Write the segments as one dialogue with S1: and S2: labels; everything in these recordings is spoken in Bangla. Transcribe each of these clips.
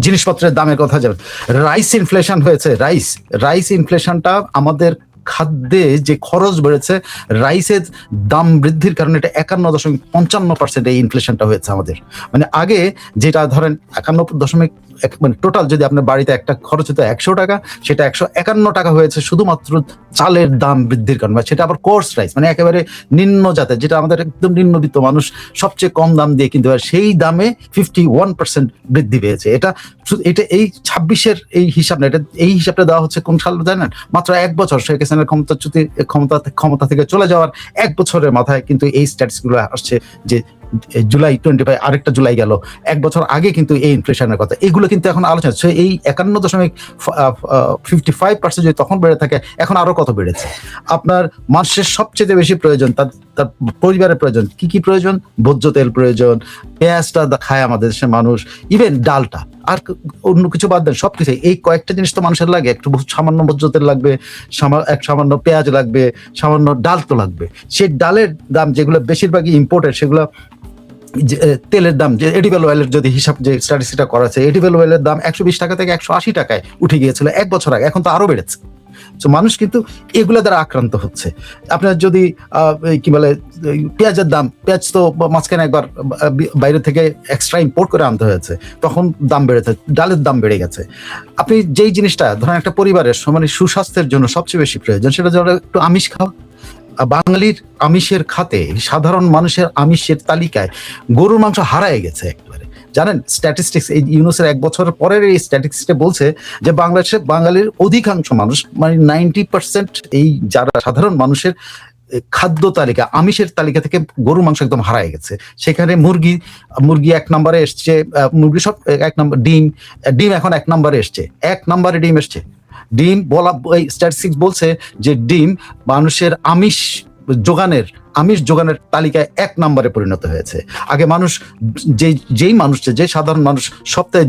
S1: জিনিসপত্রের দামের কথা যাবে, রাইস ইনফ্লেশন হয়েছে, রাইস ইনফ্লেশনটা আমাদের খাদ্যে যে খরচ বেড়েছে, রাইসের দাম বৃদ্ধির কারণে এটা 51.55% এই ইনফ্লেশনটা হয়েছে আমাদের। মানে আগে যেটা ধরেন 51 মানে টোটাল যদি আপনার বাড়িতে একটা খরচ হতো 100 টাকা, সেটা 151 টাকা হয়েছে শুধুমাত্র চালের দাম বৃদ্ধির কারণে। সেটা আবার কোর্স রাইস, মানে একেবারে নিম্ন জাতের, যেটা আমাদের একদম নিম্নবিত্ত মানুষ সবচেয়ে কম দাম দিয়ে কিনতে পারে, সেই দামে 51% বৃদ্ধি পেয়েছে। এটা এই 26-এর এই হিসাব না, এটা এই হিসাবটা দেওয়া হচ্ছে কোন সাল জানেন? মাত্র 1 বছর শেখ হাসিনার ক্ষমতা থেকে চলে যাওয়ার 1 বছরের মাথায় কিন্তু এই স্ট্যাটিসগুলো আসছে, যে জুলাই 25, আরেকটা জুলাই গেল, 1 বছর আগে কিন্তু এই ইনফ্লেশনের কথা, এগুলো কিন্তু এখন আলোচনা হচ্ছে। এই 51.55% যদি তখন বেড়ে থাকে, এখন আরো কত বেড়েছে। আপনার মানুষের সবচেয়ে বেশি প্রয়োজন, তার পরিবারের প্রয়োজন কি কি প্রয়োজন? ভোজ্য তেল প্রয়োজন, পেঁয়াজটা খায় আমাদের দেশের মানুষ, ইভেন ডালটা, আর অন্য কিছু বাদ দেন, সবকিছু এই কয়েকটা জিনিস তো মানুষের লাগে। একটু সামান্য ভোজ্য তেল লাগবে, সামান্য পেঁয়াজ লাগবে, সামান্য ডাল তো লাগবে। সেই ডালের দাম যেগুলো বেশিরভাগই ইম্পোর্টেড, সেগুলো তেলের দাম, যে এডিবল অয়েলের যদি হিসাব, যে স্ট্যাটিস্টিকটা করা আছে, এডিবল অয়েলের দাম 120 টাকা থেকে 180 টাকায় উঠে গিয়েছিল 1 বছর আগে, এখন তো আরো বেড়েছে। তো মানুষ কিন্তু এগুলো দ্বারা আক্রান্ত হচ্ছে। আপনার যদি কি বলে পেঁয়াজের দাম, পেঁয়াজ তো মাঝখানে একবার বাইরে থেকে এক্সট্রা ইম্পোর্ট করে আনতে হয়েছে, তখন দাম বেড়েছে, ডালের দাম বেড়ে গেছে। আপনি যেই জিনিসটা ধরেন একটা পরিবারের মানে সুস্বাস্থ্যের জন্য সবচেয়ে বেশি প্রয়োজন, সেটা যেন একটু আমিষ খাওয়া। বাঙালির আমিষের খাতে, সাধারণ মানুষের আমিষের তালিকায় গরুর মাংস হারায় গেছে একবারে। জানেন স্ট্যাটিস্টিক্স, এই ইউনুসের 1 বছর পরের এই স্ট্যাটিস্টিক্সটা বলছে যে বাংলাদেশে বাঙালির অধিকাংশ মানুষ, মানে 90% এই যারা সাধারণ মানুষের খাদ্য তালিকা, আমিষের তালিকা থেকে গরুর মাংস একদম হারায় গেছে। সেখানে মুরগি 1 নম্বরে এসছে, মুরগি সব 1 নম্বর, ডিম এখন 1 নম্বরে এসছে, 1 নম্বরে ডিম এসছে। ডিম বলা, এই স্ট্যাটিস্টিক্স বলছে যে ডিম মানুষের আমিষ যোগানের তালিকায় 1 নম্বরে পরিণত হয়েছে। আগে মানুষ যে সাধারণ মানুষ সপ্তাহে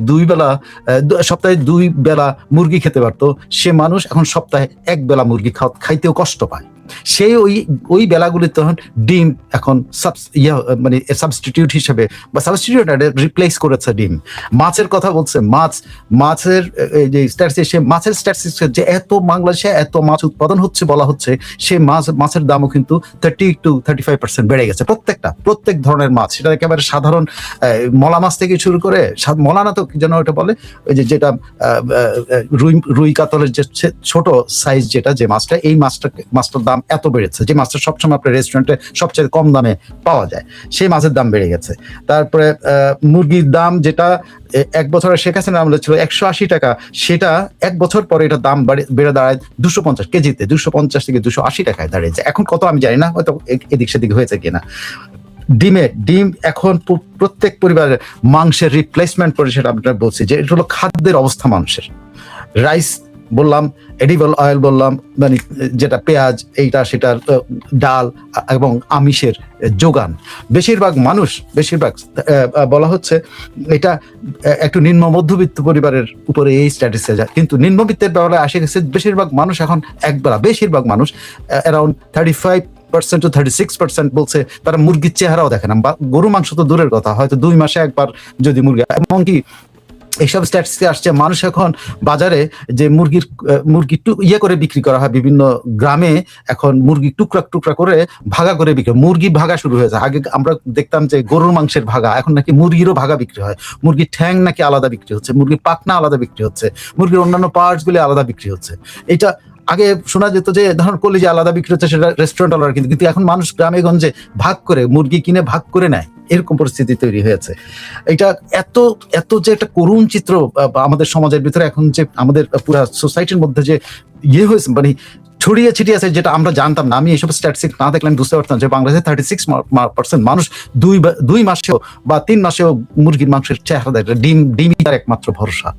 S1: 2 বেলা মুরগি খেতে পারতো, সে মানুষ এখন সপ্তাহে 1 বেলা মুরগি খাইতেও কষ্ট পায়। সেই ওই বেলাগুলি তখন ডিম এখন মানে সাবস্টিটিউট হিসেবে, বা সাবস্টিটিউট রিপ্লেস করেছে ডিম। মাছের কথা বলছে, মাছের যে স্ট্যাটিস্টিক্স, মাছের স্ট্যাটিস্টিক্স, যে এত বাংলাদেশে এত মাছ উৎপাদন হচ্ছে বলা হচ্ছে, সেই মাছের দামও কিন্তু 30-35% বেড়ে গেছে। প্রত্যেক ধরনের মাছ, সেটা একেবারে সাধারণ মলা মাছ থেকে শুরু করে, মলা না তো কি যেন ওটা বলে, ওই যেটা রুই কাতলের যে ছোট সাইজ, যেটা যে মাছটা, এই মাছটার দাম এত বেড়েছে, যে মাছটা সবসময় আপনার রেস্টুরেন্টে সবচেয়ে কম দামে পাওয়া যায়, সেই মাছের দাম বেড়ে গেছে। তারপরে মুরগির দাম, যেটা 1 বছরে শেখ হাসিনার আমলে ছিল 180 টাকা, সেটা 1 বছর পরে এটা দাম বেড়ে দাঁড়ায় 250 কেজিতে, 250 থেকে 280 টাকায় দাঁড়িয়েছে। এখন কত আমি জানি না, হয়তো এদিক সেদিক হয়েছে কিনা। ডিম এখন প্রত্যেক পরিবারের মাংসের রিপ্লেসমেন্ট করে, সেটা আপনার বলছি যে এটা হলো খাদ্যের অবস্থা মানুষের। রাইস বললাম, এডিবল অয়েল বললাম, মানে যেটা পেঁয়াজ, এইটা সেটা, ডাল এবং আমিষের যোগান। বেশিরভাগ বলা হচ্ছে এটা একটু নিম্ন মধ্যবিত্ত পরিবারের উপরে এই স্ট্যাটিস্টিক্স যায়, কিন্তু নিম্নবিত্তের বেলায় আসে গেছে বেশিরভাগ মানুষ এখন বেশিরভাগ মানুষ অ্যারাউন্ড 35% to 36% বলছে তারা মুরগির চেহারাও দেখে না, বা গরু মাংস তো দূরের কথা, হয়তো 2 মাসে একবার যদি মুরগি। এমনকি এইসব স্ট্যাটিস্টিক্স আসছে, মানুষ এখন বাজারে যে মুরগি করে বিক্রি করা হয়, বিভিন্ন গ্রামে এখন মুরগি টুকরা করে ভাগা করে বিক্রি, মুরগি ভাগা শুরু হয়েছে। আগে আমরা দেখতাম যে গরুর মাংসের ভাগা, এখন নাকি মুরগিরও ভাগা বিক্রি হয়। মুরগির ঠ্যাং নাকি আলাদা বিক্রি হচ্ছে, মুরগির পাখনা আলাদা বিক্রি হচ্ছে, মুরগির অন্যান্য পার্টস গুলি আলাদা বিক্রি হচ্ছে। এটা আগে শোনা যেত যে ধরুন কলিজা আলাদা বিক্রি হচ্ছে, সেটা রেস্টুরেন্ট আলাদা, কিন্তু এখন মানুষ গ্রামে গঞ্জে ভাগ করে মুরগি কিনে ভাগ করে নেয়, এরকম পরিস্থিতি তৈরি হয়েছে। এটা এত যে একটা করুণ চিত্র আমাদের সমাজের ভিতরে এখন, যে আমাদের পুরো সোসাইটির মধ্যে যে হয়েছে, মানে ছড়িয়ে ছিটিয়ে আছে, যেটা আমরা জানতাম না। আমি এইসব স্ট্যাটিস্টিক্স না দেখলে আমি বুঝতে পারতাম যে বাংলাদেশে 36% মানুষ 2 মাসেও বা 3 মাসেও মুরগির মাংসের চেহারা দেখে, ডিমই তার একমাত্র ভরসা।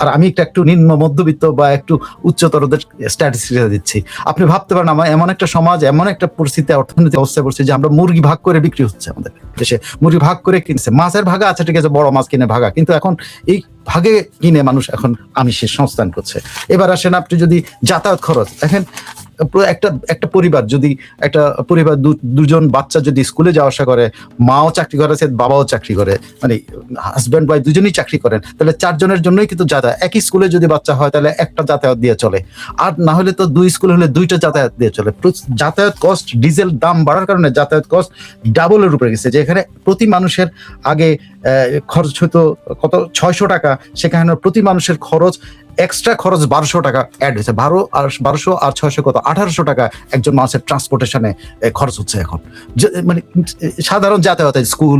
S1: আর আমি একটু নিম্ন মধ্যবিত্ত বা একটু উচ্চতরদের স্ট্যাটিস্টিক্স দিচ্ছি। আপনি ভাবতে পারেন আমার এমন একটা সমাজ, এমন একটা পরিস্থিতি, অর্থনৈতিক অবস্থায় পড়ছে যে আমরা মুরগি ভাগ করে বিক্রি হচ্ছে, আমাদের দেশে মুরগি ভাগ করে কিনছে। মাছের ভাগা আছে, ঠিক আছে, বড় মাছ কিনে ভাগা, কিন্তু এখন এই ভাগে কিনে মানুষ এখন আমিষের সংস্থান করছে। এবার আসেন আপনি যদি যাতায়াত খরচ দেখেন, একটা একটা পরিবার যদি একটা পরিবার দুজন বাচ্চা যদি স্কুলে যাওয়া আসা করে, মাও চাকরি করেছে, বাবাও চাকরি করে, মানে হাজব্যান্ড ওয়াইফ দুজনেই চাকরি করেন, তাহলে 4 জনের জন্যই কিন্তু যাতায়াত, একই স্কুলে যদি বাচ্চা হয় তাহলে একটা যাতায়াত দিয়ে চলে, আর না হলে তো 2 স্কুল হলে 2টা যাতায়াত দিয়ে চলে। যাতায়াত কস্ট, ডিজেল দাম বাড়ার কারণে যাতায়াত কস্ট ডাবলের উপরে গেছে। যেখানে প্রতি মানুষের আগে খরচ হতো কত 600 টাকা, সেখানে প্রতি মানুষের খরচ এক্সট্রা খরচ 1200 টাকা অ্যাড হয়েছে। 1200 আর 600 কত 1800 টাকা একজন মানুষের ট্রান্সপোর্টেশনে খরচ হচ্ছে এখন। মানে সাধারণ যাতায়াতে, স্কুল,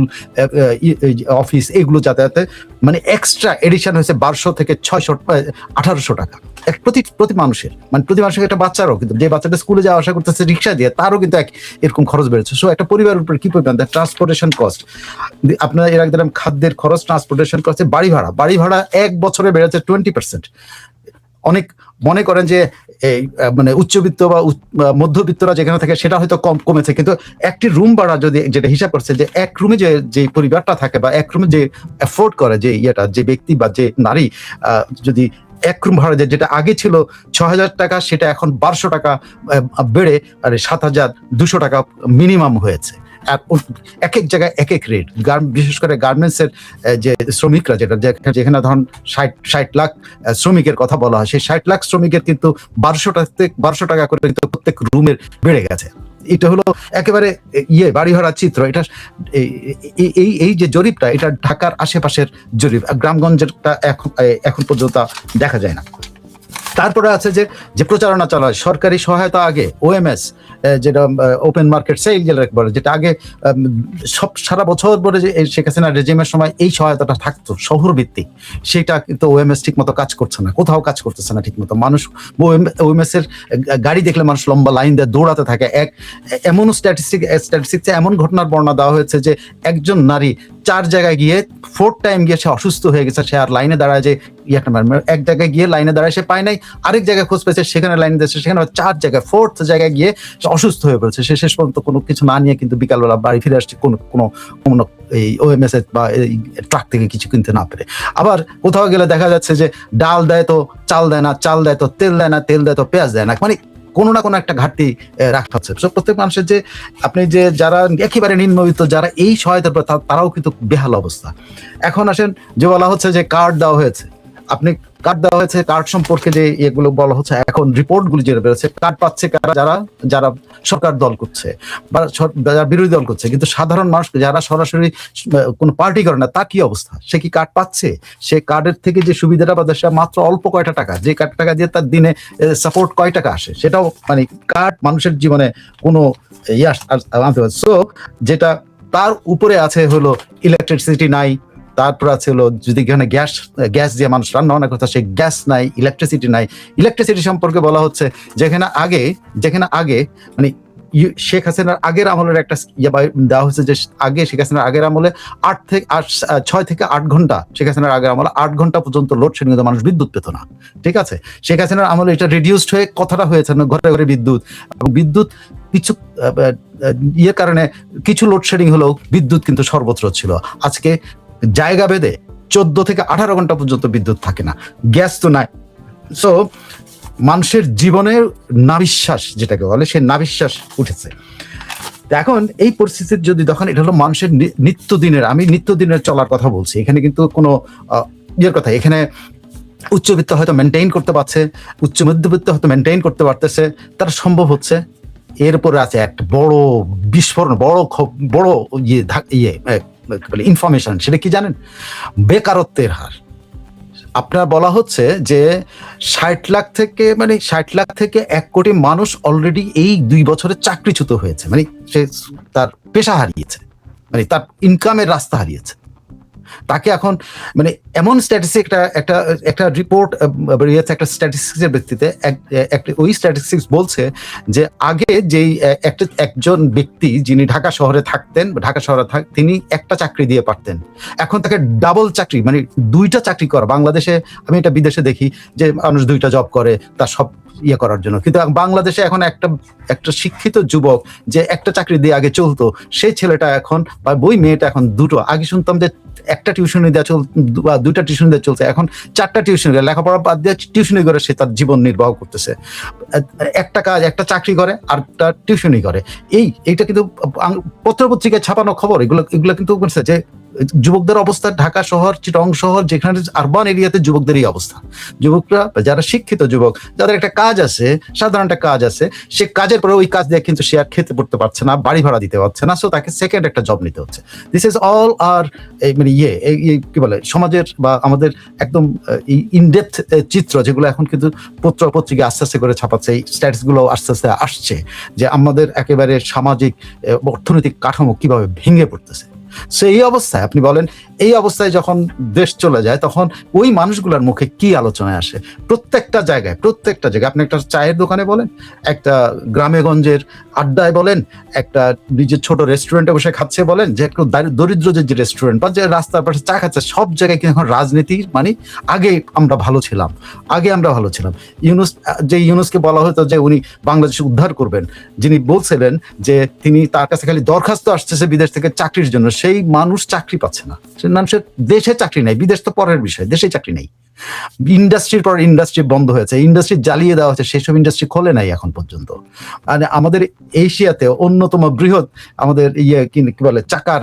S1: অফিস, এগুলো যাতায়াতে মানে এক্সট্রা এডিশন হয়েছে 1200 থেকে 600 1800 টাকা প্রতি মানুষের, মানে প্রতি মানুষের। একটা বাচ্চারও কিন্তু, যে বাচ্চাটা স্কুলে যাওয়া আসা করতেছে রিক্সা দিয়ে, তারও কিন্তু এরকম খরচ বেড়েছে। সো একটা পরিবারের উপর কি পরিমাণ ট্রান্সপোর্টেশন কস্ট, আপনারা এর আগে দিলাম খাদ্যের খরচ, ট্রান্সপোর্টেশন কস্ট, বাড়ি ভাড়া 1 বছরে বেড়েছে 20%। অনেক মনে করেন যে এই মানে উচ্চবিত্ত বা মধ্যবিত্তরা যেখানে থাকে সেটা হয়তো কমেছে, কিন্তু একটি রুম ভাড়া যদি, যেটা হিসাব করছে যে এক রুমে যে পরিবারটা থাকে বা এক রুমে যে অ্যাফোর্ড করে যে যে ব্যক্তি বা যে নারী, যদি এক রুম ভাড়া যেটা আগে ছিল 6000 টাকা, সেটা এখন 1200 টাকা বেড়ে 7200 টাকা মিনিমাম হয়েছে। এক এক জায়গায় এক এক রেট। বিশেষ করে গার্মেন্টসের যে শ্রমিকরা, যেখানে ধরুন 60 লাখ শ্রমিকের কথা বলা হয়, সেই 60 লাখ শ্রমিকের কিন্তু 1200 টাকা করে কিন্তু প্রত্যেক রুমের বেড়ে গেছে। এটা হলো একেবারে বাড়ি ভাড়ার চিত্র। এটা এই যে জরিপটা, এটা ঢাকার আশেপাশের জরিপ, গ্রামগঞ্জেরটা এখন পর্যন্ত দেখা যায় না। তারপরে আছে যে প্রচারণা চালা হয় সরকারি সহায়তা আগে, OMS, যেটা ওপেন মার্কেট সেল বলে, যেটা আগে সব সারা বছর পরে যে শেখ হাসিনা রেজিমের সময় এই সহায়তাটা থাকতো শহর ভিত্তিক, সেটা কিন্তু OMS ঠিক মতো কাজ করছে না, কোথাও কাজ করতেছে না ঠিক মতো। মানুষ OMS এর গাড়ি দেখলে মানুষ লম্বা লাইন দিয়ে দৌড়াতে থাকে। এমন স্ট্যাটিস্টিক্সে এমন ঘটনার বর্ণনা দেওয়া হয়েছে যে একজন নারী 4 জায়গায় গিয়ে 4th টাইম গিয়ে সে অসুস্থ হয়ে গেছে, সে আর লাইনে দাঁড়ায় যে এক জায়গায় গিয়ে লাইনে দাঁড়ায় সে পায় নাই, আরেক জায়গায় খোঁজ পেয়েছে, সেখানে লাইনে দিয়েছে, সেখানে 4 জায়গায় 4th জায়গায় গিয়ে অসুস্থ হয়ে পড়েছে। সে শেষ পর্যন্ত কোনো কিছু না নিয়ে কিন্তু বিকালবেলা বাড়ি ফিরে আসছে কোনো এই OMS বা ট্রাক থেকে কিছু কিনতে না পেরে। আবার কোথাও গেলে দেখা যাচ্ছে যে ডাল দেয় তো চাল দেয় না, চাল দেয় তো তেল দেয় না, তেল দেয় তো পেঁয়াজ দেয় না, মানে কোনো না কোনো একটা ঘাটতি রাখা হচ্ছে। প্রত্যেক মানুষের যে আপনি যে যারা একেবারে নিম্নবিত্ত, যারা এই সহায়তার পর, তারাও কিন্তু বেহাল অবস্থা। এখন আসেন যে বলা হচ্ছে যে কার্ড দেওয়া হয়েছে, আপনি কার্ড দেওয়া হয়েছে, কার্ড সম্পর্কে যে এগুলো বলা হচ্ছে, এখন রিপোর্টগুলো যেটা বেরোচ্ছে, কার্ড পাচ্ছে যারা সরকার দল করছে বা যারা বিরোধী দল করছে, কিন্তু সাধারণ মানুষ যারা সরাসরি কোনো পার্টি করে না, তার কি অবস্থা? সে কি কার্ড পাচ্ছে? সে কার্ডের থেকে যে সুবিধাটা পাচ্ছে সেটা মাত্র অল্প কয়টা টাকা, যে টাকা দিয়ে তার দিনে সাপোর্ট কয় টাকা আসে, সেটাও মানে কার্ড মানুষের জীবনে কোনো আনতে পারছে। সো যেটা তার উপরে আছে হলো ইলেকট্রিসিটি নাই, তারপর আছে হলো যদি এখানে গ্যাস দিয়ে মানুষ রান্না বান্না করতে, সেই গ্যাস নাই, ইলেকট্রিসিটি নাই। ইলেকট্রিসিটি সম্পর্কে বলা হচ্ছে যেখানে আগে মানে শেখ হাসিনার আগের আমলের একটা দেওয়া হয়েছে, যে আগে শেখ হাসিনার আগের আমলে 6 থেকে 8 ঘন্টা, শেখ হাসিনার আগের আমলে 8 ঘন্টা পর্যন্ত লোডশেডিং মানুষ বিদ্যুৎ পেত না। ঠিক আছে, শেখ হাসিনার আমলে এটা রিডিউসড হয়ে কথাটা হয়েছে না, ঘরে ঘরে বিদ্যুৎ, এবং বিদ্যুৎ কিছু কারণে কিছু লোডশেডিং হলেও বিদ্যুৎ কিন্তু সর্বত্র ছিল। আজকে জায়গা ভেদে 14 থেকে 18 ঘন্টা পর্যন্ত বিদ্যুৎ থাকে না, গ্যাস তো নাই। সো মানুষের জীবনের নাবিশ্বাস যেটাকে বলে, সে নাবিশ্বাস উঠেছে। এখন এই পরিস্থিতির যদি তখন, এটা হলো মানুষের নিত্যদিনের চলার কথা বলছি, এখানে কিন্তু কোনো কথা, এখানে উচ্চবিত্ত হয়তো মেনটেইন করতে পারছে, উচ্চ মধ্যবিত্ত হয়তো মেনটেইন করতে পারতেছে, তারা সম্ভব হচ্ছে। এরপরে আছে একটা বড় বিস্ফোরণ, বড় ইনফরমেশন, সেটা কি জানেন? বেকারত্বের হার। আপনার বলা হচ্ছে যে 60 লাখ থেকে 1 কোটি মানুষ অলরেডি এই 2 বছরে চাকরিচ্যুত হয়েছে, মানে সে তার পেশা হারিয়েছে, মানে তার ইনকামের রাস্তা হারিয়েছে। তাকে এখন মানে এমন স্ট্যাটিস্টিক একটা রিপোর্ট বেরিয়েছে একটা স্ট্যাটিস্টিক্সের ভিত্তিতে, ওই স্ট্যাটিস্টিক্স বলছে যে আগে যেই একজন ব্যক্তি যিনি ঢাকা শহরে তিনি একটা চাকরি দিয়ে পারতেন, এখন তাকে ডাবল চাকরি, মানে 2টা চাকরি করা। বাংলাদেশে, আমি এটা বিদেশে দেখি যে মানুষ 2টা জব করে, তার ইয়ে করার জন্য। কিন্তু বাংলাদেশে এখন একটা একটা শিক্ষিত যুবক যে একটা চাকরি দিয়ে আগে চলতো, সেই ছেলেটা এখন বা ওই মেয়েটা এখন দুটো, আগে শুনতাম যে একটা টিউশনি দেওয়া বা দুইটা টিউশনি দেওয়া চলছে, এখন 4টা টিউশনি, লেখাপড়া বাদ দিয়ে টিউশনি করে সে তার জীবন নির্বাহ করতেছে। একটা কাজ, একটা চাকরি করে আর একটা টিউশনি করে। এইটা কিন্তু পত্রপত্রিকায় ছাপানো খবর, এগুলো কিন্তু বলছে যে যুবকদের অবস্থা, ঢাকা শহর, চিটং শহর, যেখানে আরবান এরিয়াতে যুবকদেরই অবস্থা। যুবকরা যারা শিক্ষিত যুবক, যাদের একটা কাজ আছে, সাধারণ একটা কাজ আছে, সে কাজের পরে ওই কাজ দিয়ে কিন্তু সে আর খেতে পড়তে পারছে না, বাড়ি ভাড়া দিতে পারছে না, সো তাকে সেকেন্ড একটা জব নিতে হচ্ছে। দিস ইজ অল আর মানে কি বলে সমাজের বা আমাদের একদম ইনডেপথ চিত্র, যেগুলো এখন কিন্তু পত্রিকা আস্তে আস্তে করে ছাপাচ্ছে। এই স্ট্যাটাস গুলো আস্তে আস্তে আসছে যে আমাদের একেবারে সামাজিক অর্থনৈতিক কাঠামো কিভাবে ভেঙে পড়তেছে। সো এই অবস্থায় আপনি বলেন, এই অবস্থায় যখন দেশ চলে যায় তখন ওই মানুষগুলোর মুখে কি আলোচনায় আসে? প্রত্যেকটা জায়গায় আপনি একটা চায়ের দোকানে বলেন, একটা গ্রামে গঞ্জের আড্ডায় বলেন, একটা নিজের ছোট রেস্টুরেন্টে বসে খাচ্ছে বলেন, যে একটু দরিদ্র যে রেস্টুরেন্ট বা যে রাস্তার পাশে চা খাচ্ছে, সব জায়গায় কিন্তু এখন রাজনীতি, মানে আগে আমরা ভালো ছিলাম। ইউনূসকে বলা হতো যে উনি বাংলাদেশ উদ্ধার করবেন, যিনি বলছিলেন যে তিনি, তার কাছে খালি দরখাস্ত আসতেছে বিদেশ থেকে চাকরির জন্য, সেই মানুষ চাকরি পাচ্ছে না। মানুষের দেশে চাকরি নাই, বিদেশ তো পরের বিষয়, দেশে চাকরি নেই। ইন্ডাস্ট্রির পর ইন্ডাস্ট্রি বন্ধ হয়েছে, ইন্ডাস্ট্রি জ্বালিয়ে দেওয়া হচ্ছে, সেসব ইন্ডাস্ট্রি খোলে নাই এখন পর্যন্ত। মানে আমাদের এশিয়াতে অন্যতম বৃহৎ আমাদের কি বলে চাকার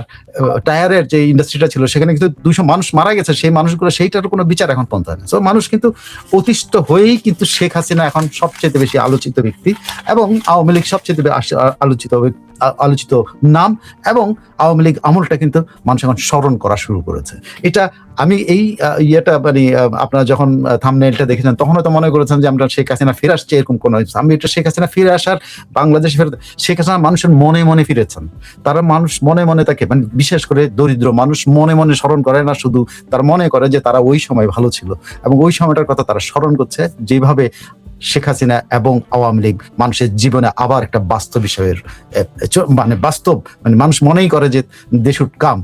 S1: টায়ারের যে ইন্ডাস্ট্রিটা ছিল, সেখানে কিন্তু 200 মানুষ মারা গেছে, সেই মানুষগুলো, সেইটার কোনো বিচার এখন পর্যন্ত হয় না। সো মানুষ কিন্তু অতিষ্ঠ হয়েই কিন্তু শেখ হাসিনা এখন সবচেয়ে বেশি আলোচিত ব্যক্তি, এবং আওয়ামী লীগ সবচেয়ে আলোচিত নাম, এবং আওয়ামী লীগ আমলটা কিন্তু মানুষ এখন স্মরণ করা শুরু করেছে। এটা আমি এই ইয়েটা মানে আপনারা যখন থাম্বনেইলটা দেখেছেন তখন হয়তো মনে করেছেন যে আমরা শেখ হাসিনা ফিরে আসছে এরকম কোনো, আমি এটা শেখ হাসিনা ফিরে আসার, বাংলাদেশে ফেরত, শেখ হাসিনা মানুষের মনে মনে ফিরেছেন। তারা মানুষ মনে মনে তাকে, মানে বিশেষ করে দরিদ্র মানুষ মনে মনে স্মরণ করে না, শুধু তারা মনে করে যে তারা ওই সময় ভালো ছিল, এবং ওই সময়টার কথা তারা স্মরণ করছে, যেভাবে শেখ হাসিনা এবং আওয়ামী লীগ মানুষের জীবনে আবার একটা বাস্তব বিষয়ের মানে মানুষ মনেই করে যে দে শুড কাম,